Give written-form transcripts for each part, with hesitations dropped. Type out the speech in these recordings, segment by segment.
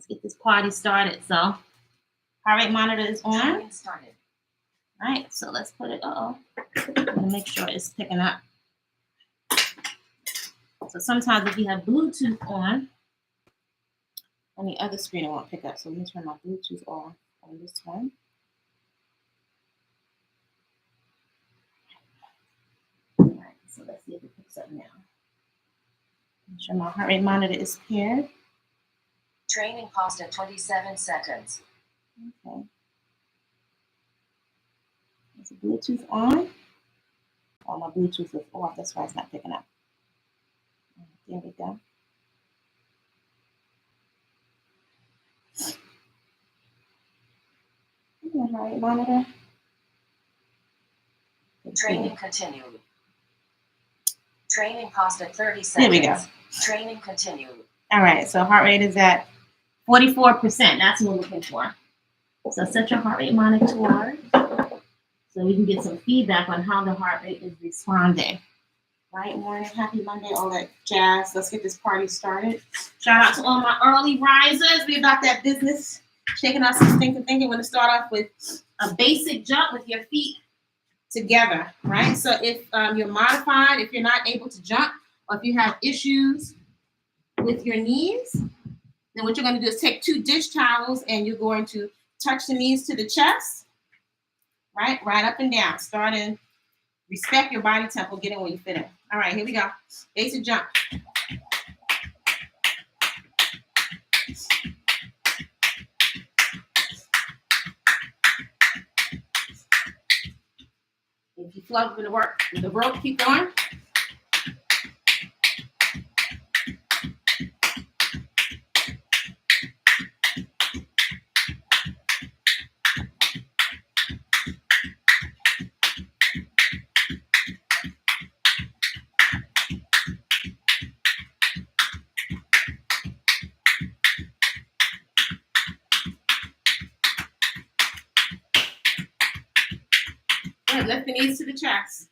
get this party started. So heart rate monitor is on. Started. All right, so let's put it. I'm gonna make sure it's picking up. So sometimes if you have Bluetooth on the other screen, it won't pick up. So let me turn my Bluetooth off on this one. All right, so let's see if it picks up now. Make sure my heart rate monitor is paired. Training paused at 27 seconds. Okay. Is the Bluetooth on? Oh, my Bluetooth is off. That's why it's not picking up. There we go. Heart rate monitor. Training continued. Training paused at 30 seconds. There we go. Training continued. All right, so heart rate is at 44%. That's what we're looking for. So set your heart rate monitor so we can get some feedback on how the heart rate is responding. Right, morning, happy Monday, all that jazz. Let's get this party started. Shout out to all my early risers. We about that business, shaking out some thinking. We're going to start off with a basic jump with your feet together, right? So if you're modified, if you're not able to jump, or if you have issues with your knees, then what you're going to do is take 2 dish towels and you're going to touch the knees to the chest, right up and down. Start in, respect your body tempo, get in where you fit in. All right, here we go. Basic jump. If you float with the rope, keep going. Lift the knees to the chest.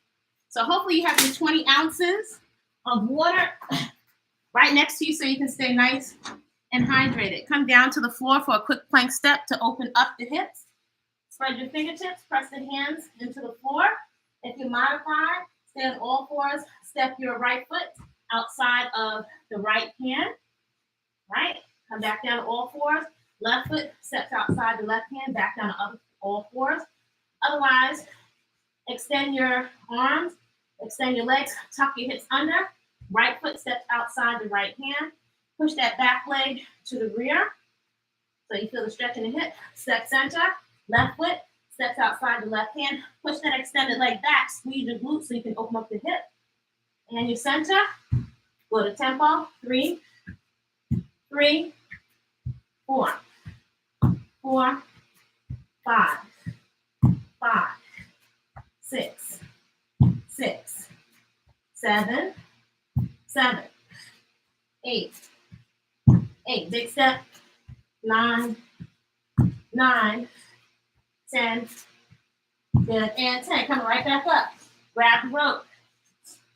So hopefully you have your 20 ounces of water right next to you so you can stay nice and hydrated. Come down to the floor for a quick plank step to open up the hips. Spread your fingertips, press the hands into the floor. If you're modified, stay on all fours, step your right foot outside of the right hand, right? Come back down to all fours. Left foot steps outside the left hand, back down to all fours. Otherwise, extend your arms, extend your legs, tuck your hips under. Right foot steps outside the right hand. Push that back leg to the rear. So you feel the stretch in the hip. Step center. Left foot steps outside the left hand. Push that extended leg back. Squeeze your glutes so you can open up the hip. And your center. Go to tempo. 3, 3, 4, 4, 5, 5, 6, 6, 7, 7, 8, 8. Big step. 9, 9, 10. Good. And 10. Coming right back up. Grab the rope.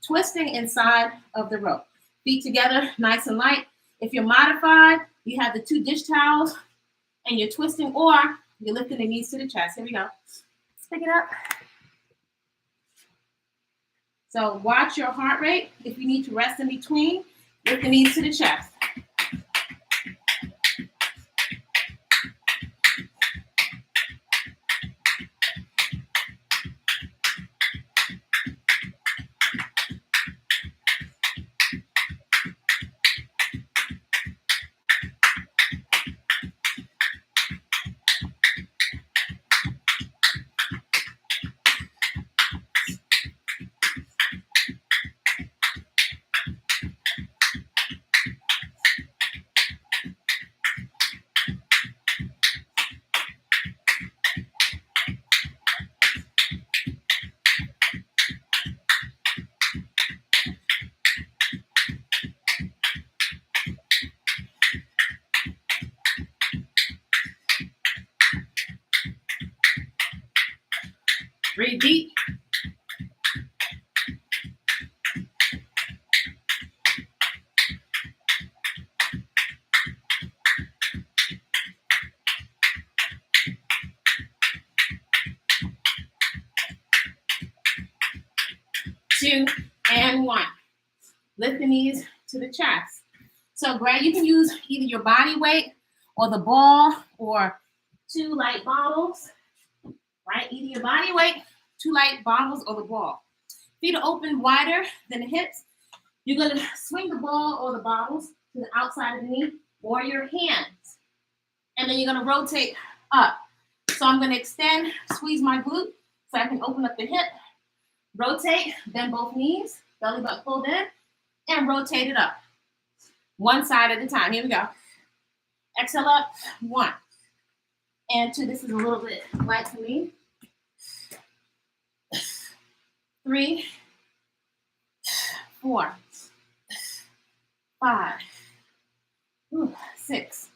Twisting inside of the rope. Feet together, nice and light. If you're modified, you have the 2 dish towels and you're twisting or you're lifting the knees to the chest. Here we go. Let's pick it up. So watch your heart rate. If you need to rest in between, lift the knees to the chest. Breathe deep. 2, and 1. Lift the knees to the chest. So you can use either your body weight or the ball or 2 light bottles, right? Either your body weight, 2 light bottles, or the ball. Feet are open wider than the hips. You're going to swing the ball or the bottles to the outside of the knee or your hands. And then you're going to rotate up. So I'm going to extend, squeeze my glute so I can open up the hip. Rotate, bend both knees, belly button pulled in, and rotate it up. One side at a time. Here we go. Exhale up. 1 and 2. This is a little bit light for me. 3, 4, 5, 6,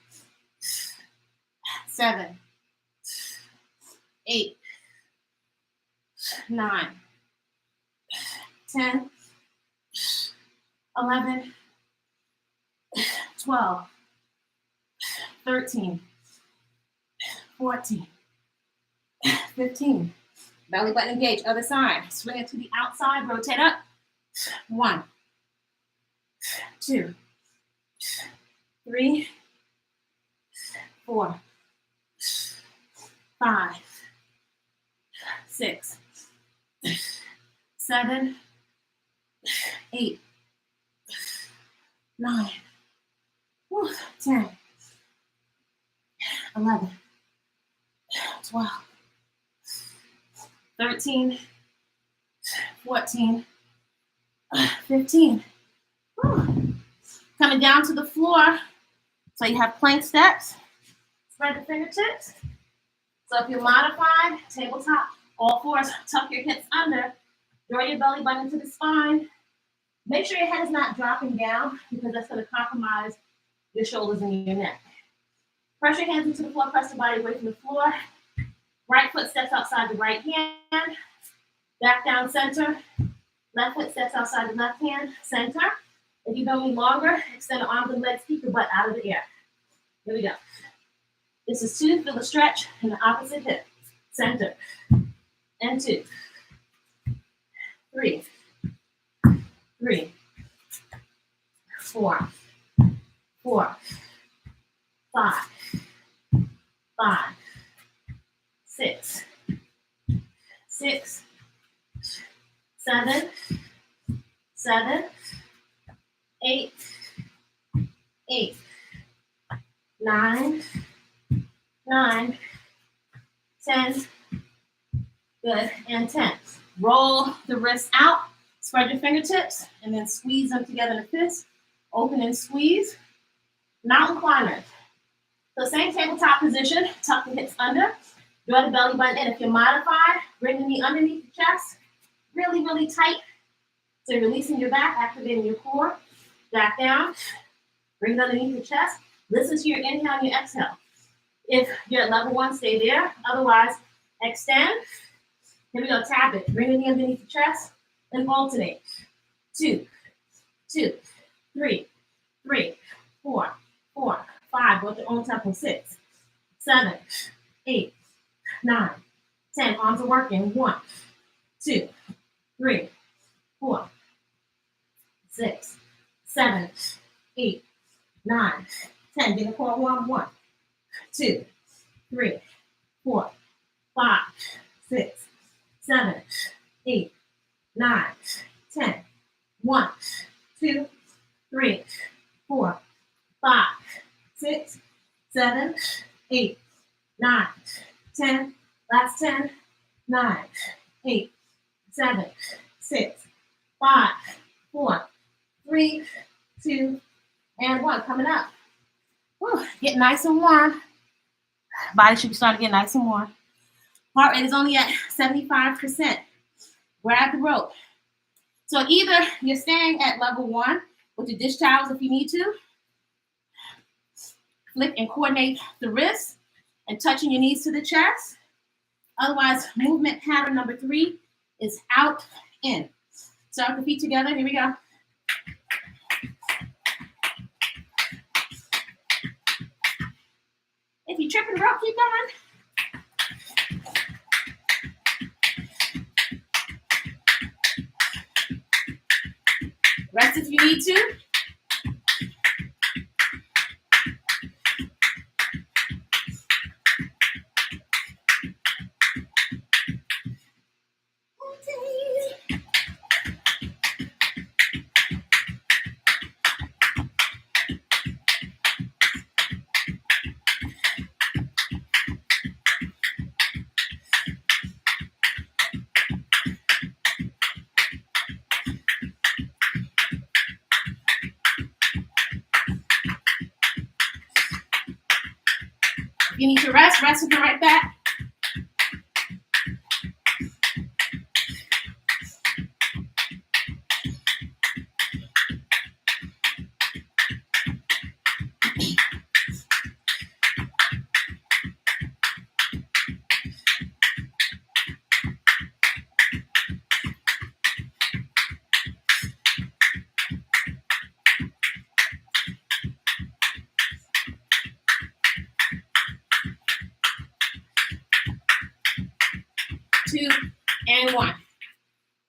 7, 8, 9, 10, 11, 12, 13, 14, 15. Belly button engage, other side. Swing it to the outside, rotate up. 1, 2, 3, 4, 5, 6, 7, 8, 9, 10, 11, 12, 13, 14, 15. Coming down to the floor. So you have plank steps. Spread the fingertips. So if you're modified, tabletop, all fours, tuck your hips under. Draw your belly button to the spine. Make sure your head is not dropping down because that's going to compromise your shoulders and your neck. Press your hands into the floor, press the body away from the floor. Right foot steps outside the right hand. Back down center. Left foot steps outside the left hand, center. If you don't need longer, extend the arms and legs, keep your butt out of the air. Here we go. This is 2, feel the stretch in the opposite hip. Center. And 2. 3. 3. 4. 4. 5. 5. 6. 6. 7. 7. 8. 8. 9. 9. 10. Good. And 10. Roll the wrists out. Spread your fingertips and then squeeze them together in a fist. Open and squeeze. Mountain climbers. So same tabletop position. Tuck the hips under. Draw the belly button in. If you're modified, bring the knee underneath the chest. Really, really tight. So you're releasing your back, activating your core. Back down. Bring it underneath your chest. Listen to your inhale and your exhale. If you're at level 1, stay there. Otherwise, extend. Here we go. Tap it. Bring the knee underneath the chest. And alternate. 2, 2, 3, 3, 4, 4, 5. Go at your own tempo. 6, 7, 8, 9, 10. Arms are working. 1, 2, 3, 4, 6, 7, 8, 9, 10. Get a core warm. 1, 2, 3, 4, 5, 6, 7, 8, 9, 10. 1, 2, 3, 4, 5, 6, 7, 8, 9, 10. Last 10. 9, 8, 7, 6, 5, 4, 3, 2, and 1. Coming up. Whew, get nice and warm. Body should be starting to get nice and warm. Heart rate is only at 75%. Grab the rope. So either you're staying at level 1 with your dish towels if you need to. Flick and coordinate the wrists and touching your knees to the chest. Otherwise, movement pattern number 3 is out, in. Start the feet together. Here we go. If you trip and rope, keep going. Rest if you need to. If you need to rest, rest and come right back. Two, and one.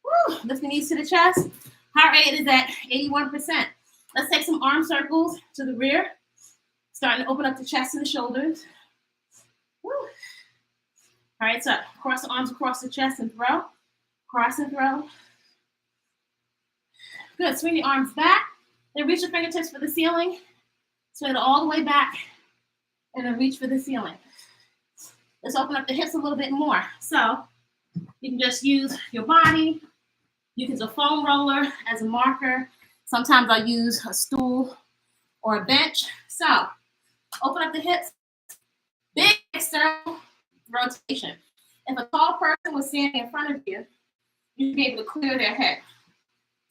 Woo, lift the knees to the chest. Heart rate is at 81%. Let's take some arm circles to the rear. Starting to open up the chest and the shoulders. Woo. All right, so cross the arms across the chest and throw. Cross and throw. Good, swing the arms back. Then reach your fingertips for the ceiling. Swing it all the way back. And then reach for the ceiling. Let's open up the hips a little bit more. So you can just use your body. You can use a foam roller as a marker. Sometimes I use a stool or a bench. So open up the hips. Big external rotation. If a tall person was standing in front of you, you'd be able to clear their head.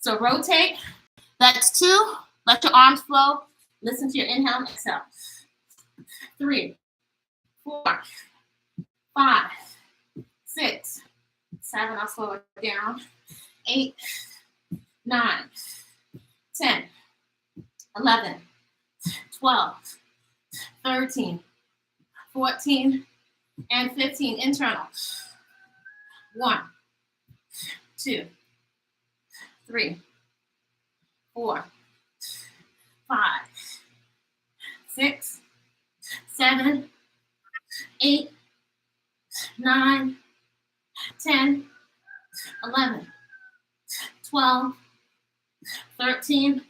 So rotate. That's 2. Let your arms flow. Listen to your inhale and exhale. 3, 4, 5, 6, 7. I'll slow it down. 8, 9, 10, 11, 12, 13, 14, and 15. Internal. 1, 2, 3, 4, 5, 6, 7, 8, 9, 10, 11, 12, 13,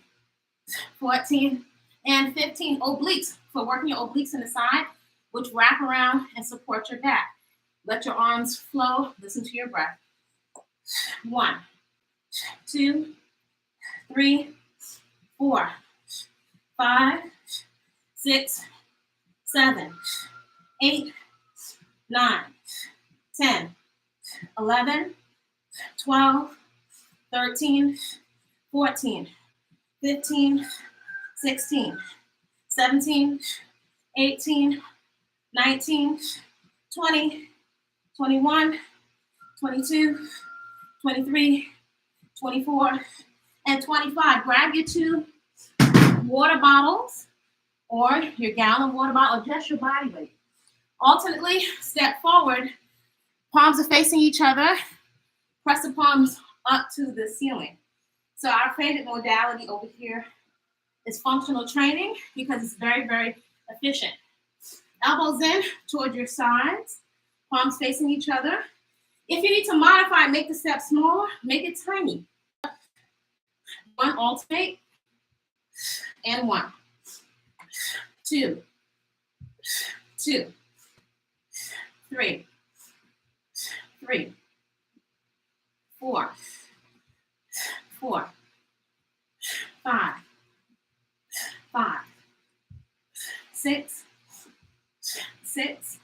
14, and 15. Obliques, for working your obliques in the side, which wrap around and support your back. Let your arms flow. Listen to your breath. 1, 2, 3, 4, 5, 6, 7, 8, 9, 10, 11, 12, 13, 14, 15, 16, 17, 18, 19, 20, 21, 22, 23, 24, and 25. Grab your 2 water bottles or your gallon water bottle, or just your body weight. Alternately, step forward. Palms are facing each other. Press the palms up to the ceiling. So our favorite modality over here is functional training because it's very, very efficient. Elbows in toward your sides. Palms facing each other. If you need to modify, make the step smaller, make it tiny. 1, alternate, and 1, 2, 2, 3, 3, 4, 4, 5, 5, 6, 6,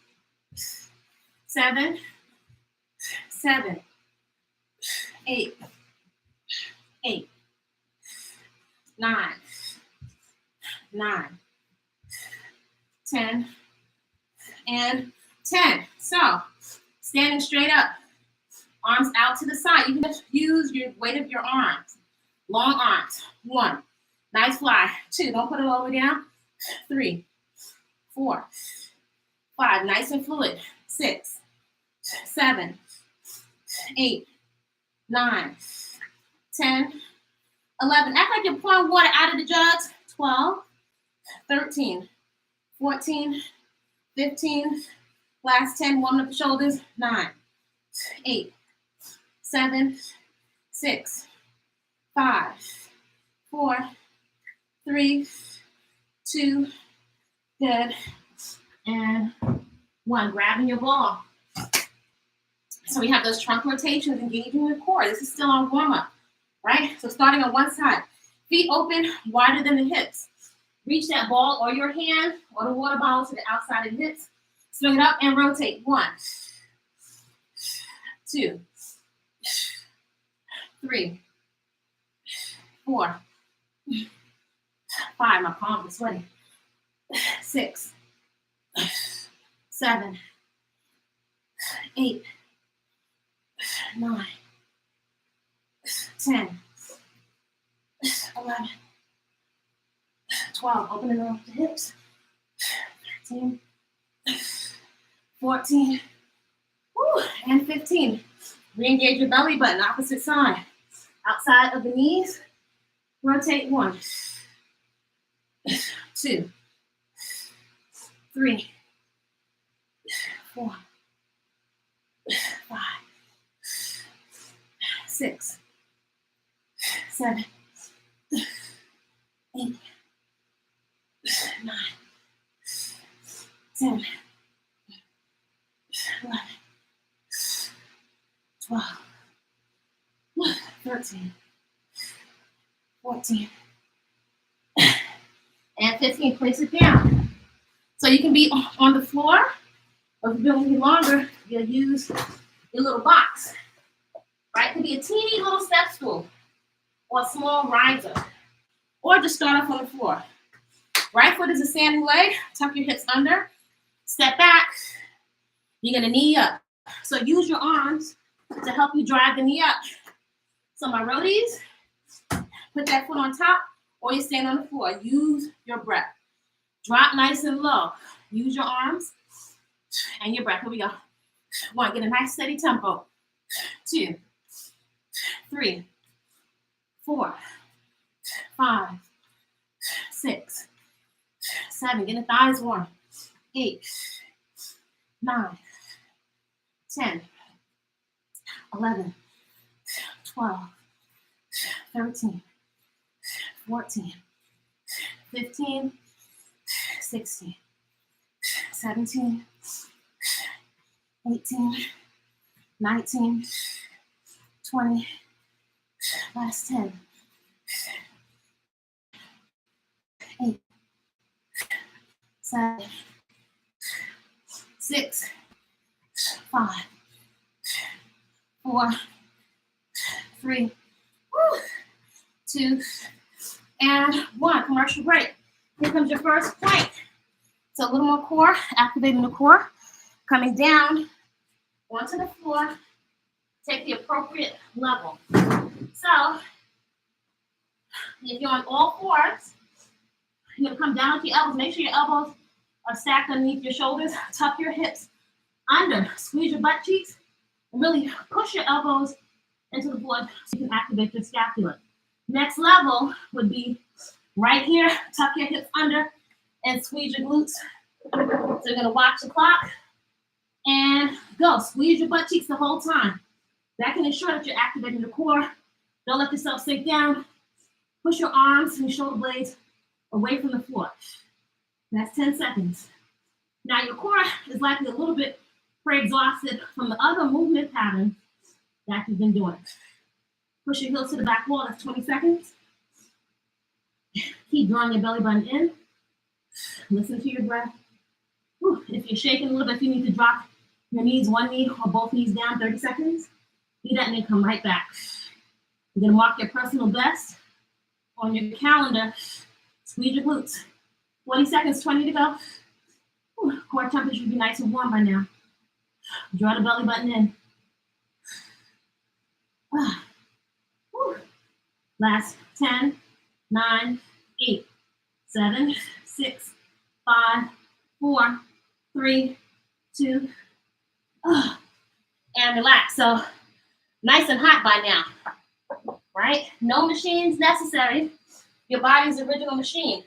7, 7, 8, 8, 9, 9, 10, and 10. So, standing straight up, arms out to the side. You can just use your weight of your arms. Long arms. 1, nice fly. 2, don't put it all the way down. 3, 4, 5, nice and fluid. 6, 7, 8, 9, 10, 11. Act like you're pouring water out of the jugs. 12, 13, 14, 15. Last 10. Warming up the shoulders. 9, 8, 7, 6, 5, 4, 3, 2. Good. And 1. Grabbing your ball. So we have those trunk rotations, engaging your core. This is still our warm-up, right? So starting on one side. Feet open, wider than the hips. Reach that ball or your hand or the water bottle to the outside of the hips. Swing it up and rotate. 1, 2, 3, 4, 5. My palms are sweaty. 6, 7, 8, 9, 10, 11, 12. Opening up the hips. 13, 14, and 15. Re-engage your belly button, opposite side. Outside of the knees. Rotate. 1, 2, 3, 4, 5, 6, 7, 8, 9, 10, 11, 12, 13, 14, and 15. Place it down. So you can be on the floor, or if you're doing anything longer, you'll use your little box. Right? It could be a teeny little step stool or a small riser. Or just start off on the floor. Right foot is a standing leg. Tuck your hips under. Step back. You're going to knee up. So use your arms to help you drive the knee up. So my roadies, put that foot on top or you stand on the floor. Use your breath. Drop nice and low. Use your arms and your breath. Here we go. 1, get a nice steady tempo. 2, 3, 4, 5, 6, 7. Get the thighs warm. 8, 9, 10, 11, 12, 13, 14, 15, 16, 17, 18, 19, 20, last 10, 8, 7, 6, 5, 4, 3, 2, and 1. Commercial break. Here comes your first plank. So a little more core, activating the core. Coming down onto the floor. Take the appropriate level. So if you're on all fours, you're going to come down with your elbows. Make sure your elbows are stacked underneath your shoulders. Tuck your hips under. Squeeze your butt cheeks. And really push your elbows into the floor so you can activate your scapula. Next level would be right here. Tuck your hips under and squeeze your glutes. So you're going to watch the clock and go. Squeeze your butt cheeks the whole time. That can ensure that you're activating the core. Don't let yourself sink down. Push your arms and your shoulder blades away from the floor. That's 10 seconds. Now your core is likely a little bit pre-exhausted from the other movement pattern that you've been doing. Push your heels to the back wall. That's 20 seconds. Keep drawing your belly button in. Listen to your breath. If you're shaking a little bit, if you need to drop your knees, one knee or both knees down, 30 seconds. Do that and then come right back. You're going to mark your personal best on your calendar. Squeeze your glutes. 20 seconds, 20 to go. Core temperature should be nice and warm by now. Draw the belly button in. Last 10, 9, 8, 7, 6, 5, 4, 3, 2, and relax. So nice and hot by now, right? No machines necessary. Your body's original machine.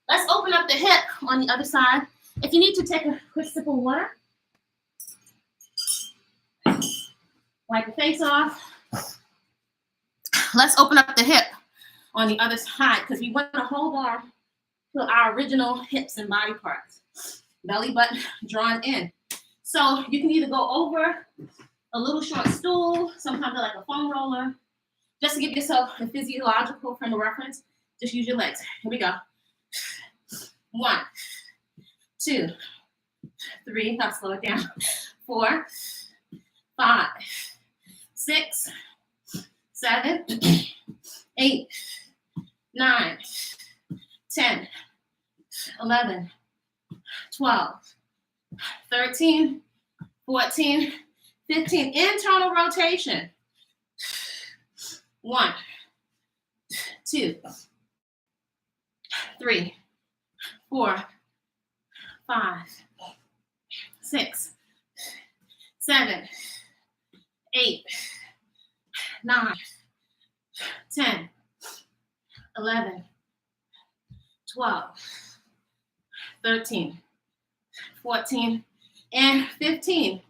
Let's open up the hip on the other side. If you need to take a quick sip of water, wipe your face off. Let's open up the hip on the other side because we want to hold on to our original hips and body parts. Belly button drawn in. So you can either go over a little short stool, sometimes like a foam roller, just to give yourself a physiological frame of reference. Just use your legs. Here we go. 1, 2, 3. I'll slow it down. 4, 5, 6, 7, 8, 9, 10, 11, 12, 13, 14, 15. Internal rotation. 1, 2, 3, 4, 5, 6, 7, 8, 9, 10, 11, 12, 13, 14, and 15.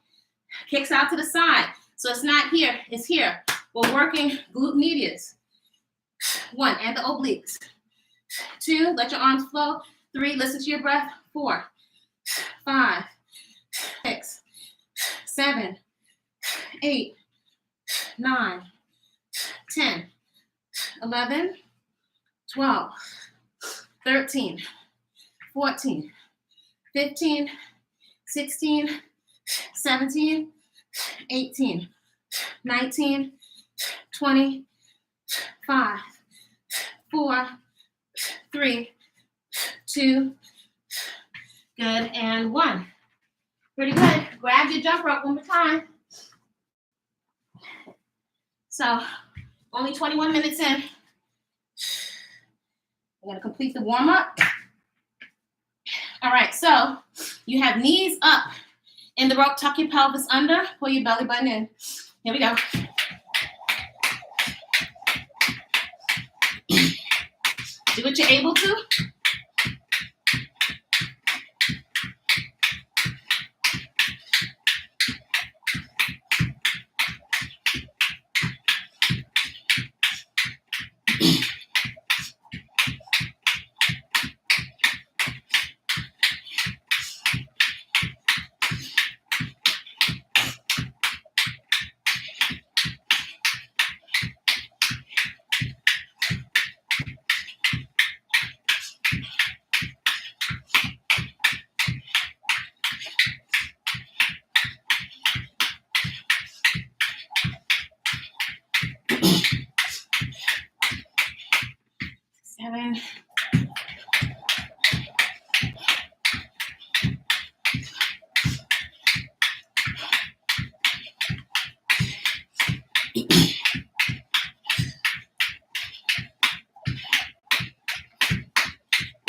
Kicks out to the side. So it's not here, it's here. We're working glute medius. 1, and the obliques. 2, let your arms flow. 3, listen to your breath. 4, 5, 6, 7, 8, 9, 10, 11, 12, 13, 14, 15, 16, 17, 18, 19, 20, 5, 4, 3, 2, good, and 1. Pretty good. Grab your jump rope one more time. So, only 21 minutes in. We're going to complete the warm-up. All right, so you have knees up in the rope. Tuck your pelvis under. Pull your belly button in. Here we go. Do what you're able to.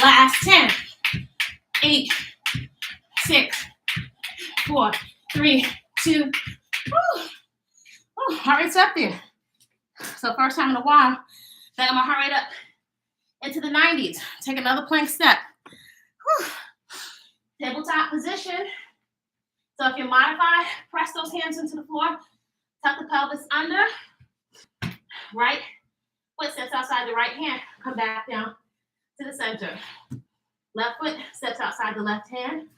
Last 10, 8, 6, 4, 3, 2. Heart rate's up there. So first time in a while that I'm gonna heart rate up into the 90s. Take another plank step. Tabletop position. So if you're modified, press those hands into the floor. Tuck the pelvis under. Right foot steps outside the right hand. Come back down to the center. Left foot steps outside the left hand.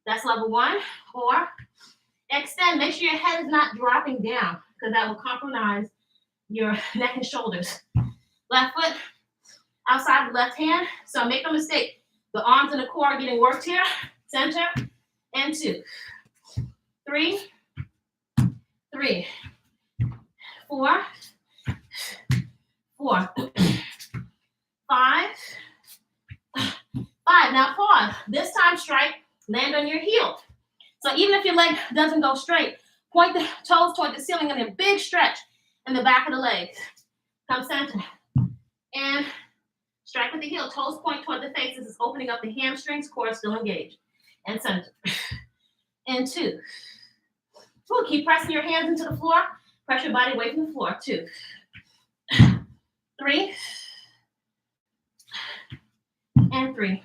That's level 1. Or extend. Make sure your head is not dropping down because that will compromise your neck and shoulders. Left foot outside the left hand. So make no mistake. The arms and the core are getting worked here. Center and 2. 3, 3, 4, 4, 5, 5. Now pause. This time strike, land on your heel. So even if your leg doesn't go straight, point the toes toward the ceiling and a big stretch in the back of the legs. Come center. And strike with the heel. Toes point toward the face. This is opening up the hamstrings, core still engaged. And center. And 2. Keep pressing your hands into the floor. Press your body away from the floor. 2. 3, and 3.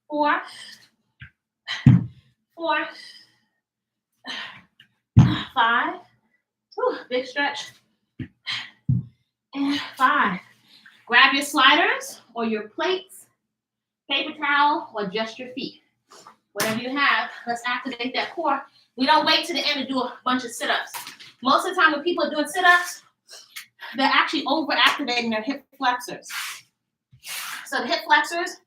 4, 4, 5. Whew, big stretch. And 5. Grab your sliders or your plates, paper towel, or just your feet. Whatever you have, let's activate that core. We don't wait to the end to do a bunch of sit-ups. Most of the time when people are doing sit-ups, they're actually over-activating their hip flexors. So the hip flexors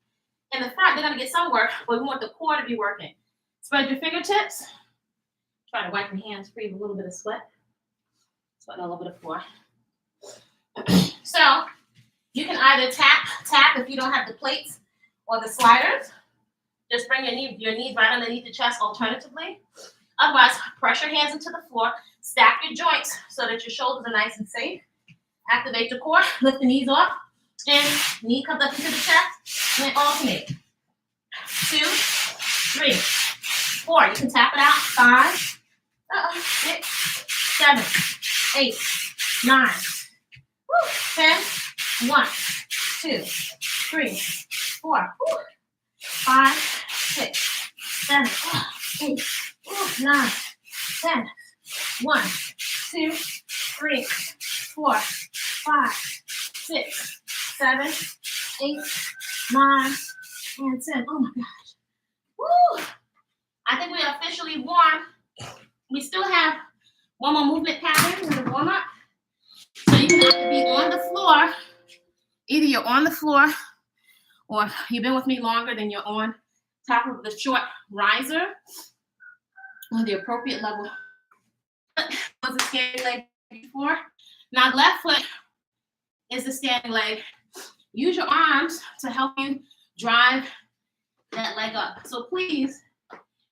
in the front, they're going to get some work, but we want the core to be working. Spread your fingertips. Try to wipe your hands free of a little bit of sweat. Sweat a little bit of floor. So you can either tap if you don't have the plates or the sliders. Just bring your knees right underneath the chest alternatively. Otherwise, press your hands into the floor. Stack your joints so that your shoulders are nice and safe. Activate the core. Lift the knees off. And knee comes up into the chest. And then alternate. 2, 3, 4. You can tap it out. 5, 6, 7, 8, 9, 10. 1, 2, 3, 4, 5, 6, 7, 8, 9, 10. 1, 2, 3, 4, 5, 6, 7, 8, 9, and 10. Oh my gosh. Woo! I think we are officially warm. We still have one more movement pattern in the warm-up. So you can have to be on the floor. Either you're on the floor or you've been with me longer than you're on top of the short riser on the appropriate level. Was a standing leg before. Now left foot is the standing leg. Use your arms to help you drive that leg up. So please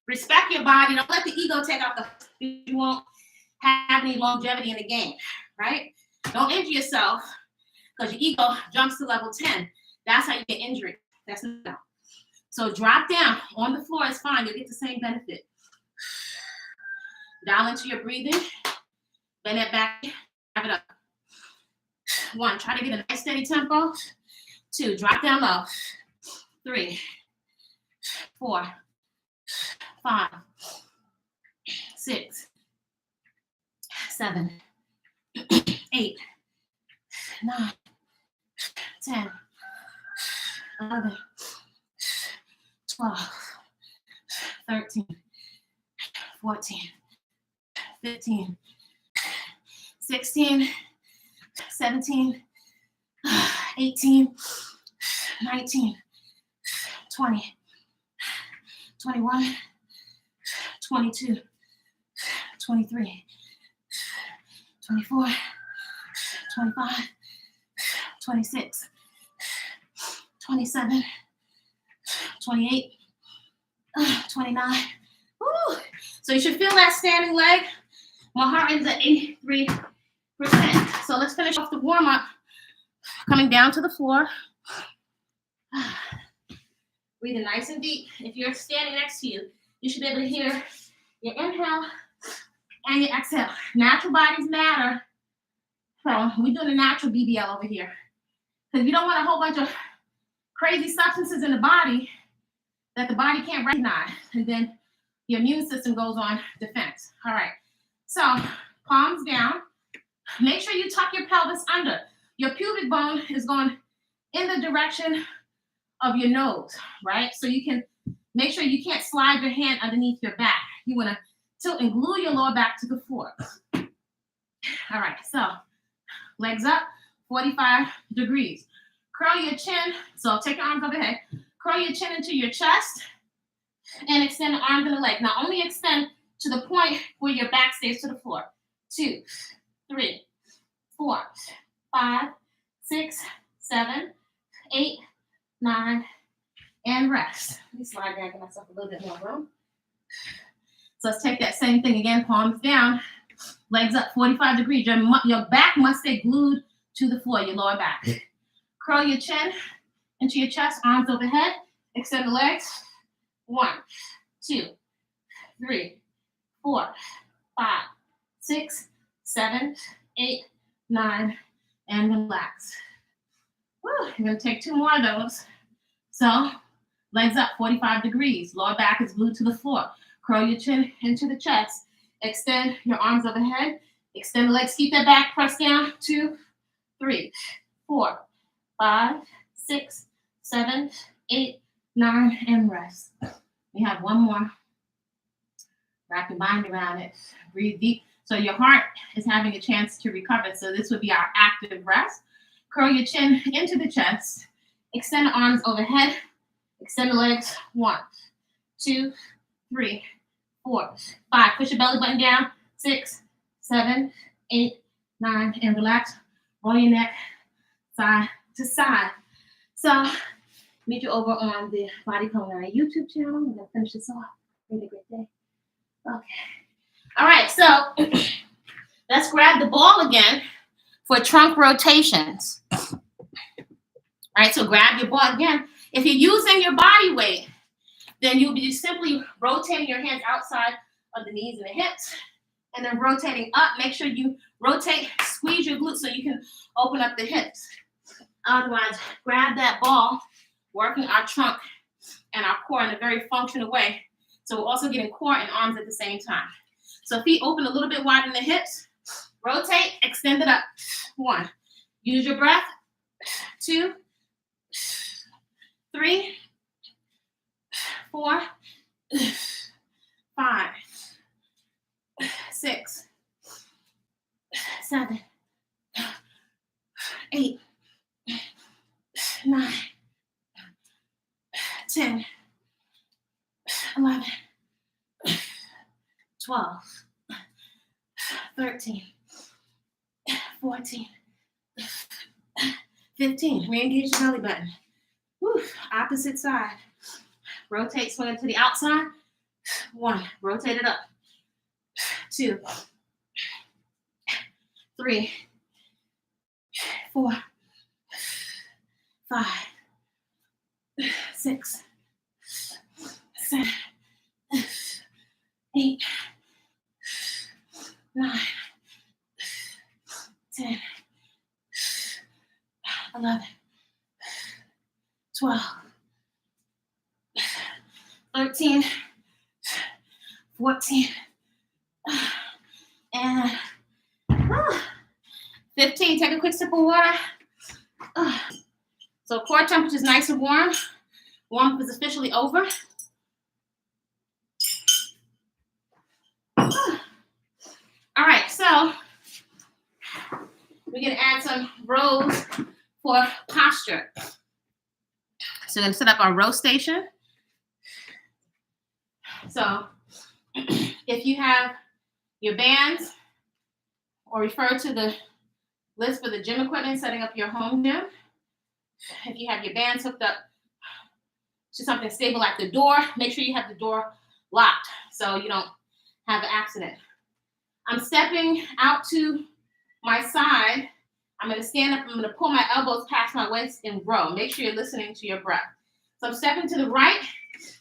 respect your body. Don't let the ego take out the. You won't have any longevity in the game, right? Don't injure yourself because your ego jumps to level 10. That's how you get injured. That's not. So drop down. On the floor is fine. You'll get the same benefit. Dial into your breathing. Bend that back. Drive it up. 1, try to get a nice steady tempo. 2, drop down low. 3, 4, 5, 6, 7, 8, 9, 10, 11, 12, 13, 14, 15, 16, 17, 18, 19, 20, 21, 22, 23, 24, 25, 26, 27, 28, 29. Woo. So you should feel that standing leg. My heart is at 83%. So let's finish off the warm-up. Coming down to the floor. Breathing nice and deep. If you're standing next to you, you should be able to hear your inhale and your exhale. Natural bodies matter. So we're doing a natural BBL over here. Because you don't want a whole bunch of crazy substances in the body that the body can't recognize. And then your immune system goes on defense. All right. So palms down. Make sure you tuck your pelvis under. Your pubic bone is going in the direction of your nose, right? So you can make sure you can't slide your hand underneath your back. You want to tilt and glue your lower back to the floor. All right, so legs up, 45 degrees. Curl your chin. So take your arms overhead. Curl your chin into your chest and extend the arms and the leg. Now only extend to the point where your back stays to the floor. 2, 3, 4, 5, 6, 7, 8, 9, and rest. Let me slide down, give myself a little bit more room. So let's take that same thing again, palms down, legs up 45 degrees. Your back must stay glued to the floor, your lower back. Curl your chin into your chest, arms overhead, extend the legs. 1, 2, 3, 4, 5, 6, 7, 8, 9, and relax. Woo, you're gonna take 2 more of those. So, legs up, 45 degrees. Lower back is glued to the floor. Curl your chin into the chest. Extend your arms overhead. Extend the legs, keep that back, press down. 2, 3, 4, 5, 6, 7, 8, 9, and rest. We have one more. Wrap your mind around it. Breathe deep. So your heart is having a chance to recover. So this would be our active rest. Curl your chin into the chest. Extend the arms overhead. Extend the legs. 1, 2, 3, 4, 5. Push your belly button down. 6, 7, 8, 9, and relax. Roll your neck side to side. So meet you over on the Body Culinary YouTube channel. We're gonna finish this off. Really great day. Okay. All right, so let's grab the ball again for trunk rotations. All right, so grab your ball again. If you're using your body weight, then you'll be simply rotating your hands outside of the knees and the hips, and then rotating up. Make sure you rotate, squeeze your glutes so you can open up the hips. Otherwise, grab that ball, working our trunk and our core in a very functional way. So we're also getting core and arms at the same time. So feet open a little bit wide in the hips. Rotate, extend it up. 1. Use your breath. 2, 3, 4, 5, 6, 7, 8, 9, 10, 11, 12, 13, 14, 15. Re-engage the belly button. Woo. Opposite side. Rotate, swing it to the outside. 1. Rotate it up. 2, 3, 4, 5, 6, 7, 8, 9, 10, 11, 12, 13, 14, and 15. Take a quick sip of water. So core temperature is nice and warm. Warm-up is officially over. All right, so we're gonna add some rows for posture. So we're gonna set up our row station. So if you have your bands, or refer to the list for the gym equipment, setting up your home gym. If you have your bands hooked up to something stable like the door, make sure you have the door locked so you don't have an accident. I'm stepping out to my side. I'm going to stand up. I'm going to pull my elbows past my waist and row. Make sure you're listening to your breath. So I'm stepping to the right.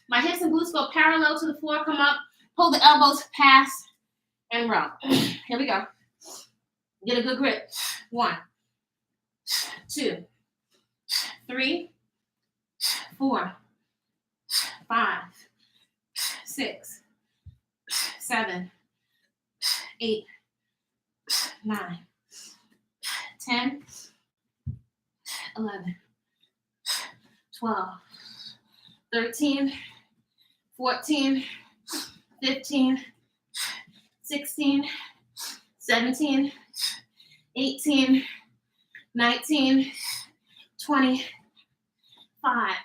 My hips and glutes go parallel to the floor. Come up. Pull the elbows past and row. Here we go. Get a good grip. 1, 2, 3, 4, 5, 6, 7, 8, 9, 10, 11, 12, 13, 14, 15, 16, 17, 18, 19, 20, 5,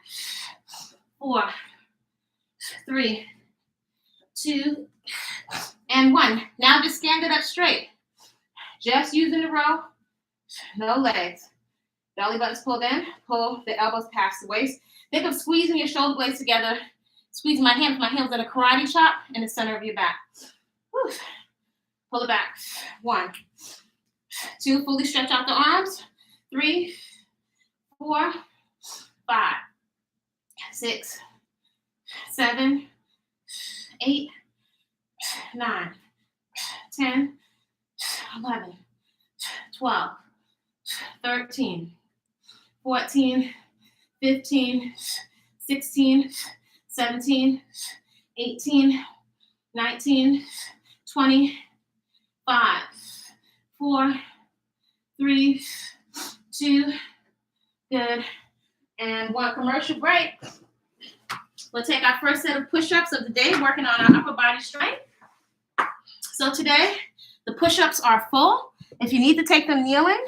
4, 3, 2, and 1. Now just stand it up straight. Just using the row, no legs. Belly button's pulled in, pull the elbows past the waist. Think of squeezing your shoulder blades together. Squeeze my hands in a karate chop in the center of your back. Whew. Pull it back. 1, 2, fully stretch out the arms. 3, 4, 5, 6, 7, 8, 9, 10, 11, 12, 13, 14, 15, 16, 17, 18, 19, 20, 5, 4, 3, 2, good, and 1. Commercial break. We'll take our first set of push-ups of the day, working on our upper body strength. So today, the push-ups are full. If you need to take them kneeling,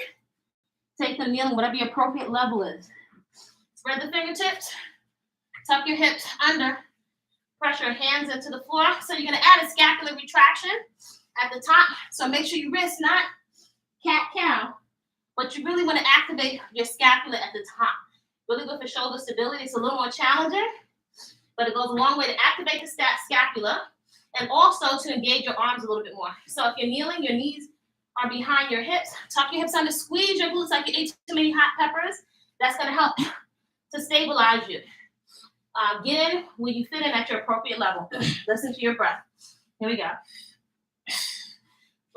whatever your appropriate level is. Spread the fingertips, tuck your hips under, press your hands into the floor. So you're gonna add a scapular retraction at the top. So make sure your wrist not cat-cow, but you really wanna activate your scapula at the top. Really good for shoulder stability. It's a little more challenging, but it goes a long way to activate the scapula and also to engage your arms a little bit more. So if you're kneeling, your knees are behind your hips. Tuck your hips under, squeeze your glutes like you ate too many hot peppers. That's gonna help to stabilize you. Get in where you fit in at your appropriate level. Listen to your breath. Here we go.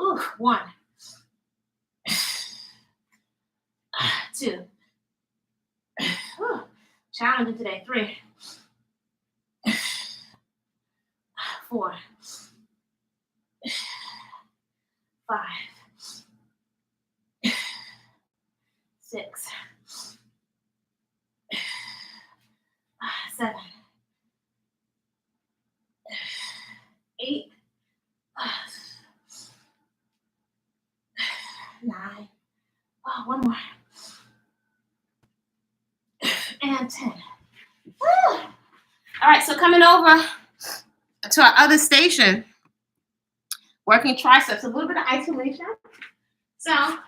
Ooh, 1, 2. Ooh, challenging today. 3, 4, 5, 6, 7, 8, 9. Oh, 1 more. And 10. Woo! All right, so coming over to our other station, working triceps, a little bit of isolation. So,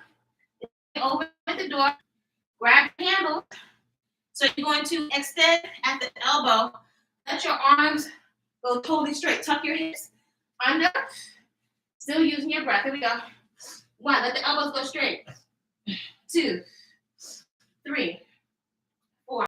over at the door, grab the handle. So you're going to extend at the elbow. Let your arms go totally straight. Tuck your hips under. Still using your breath. Here we go. 1, let the elbows go straight. 2, 3,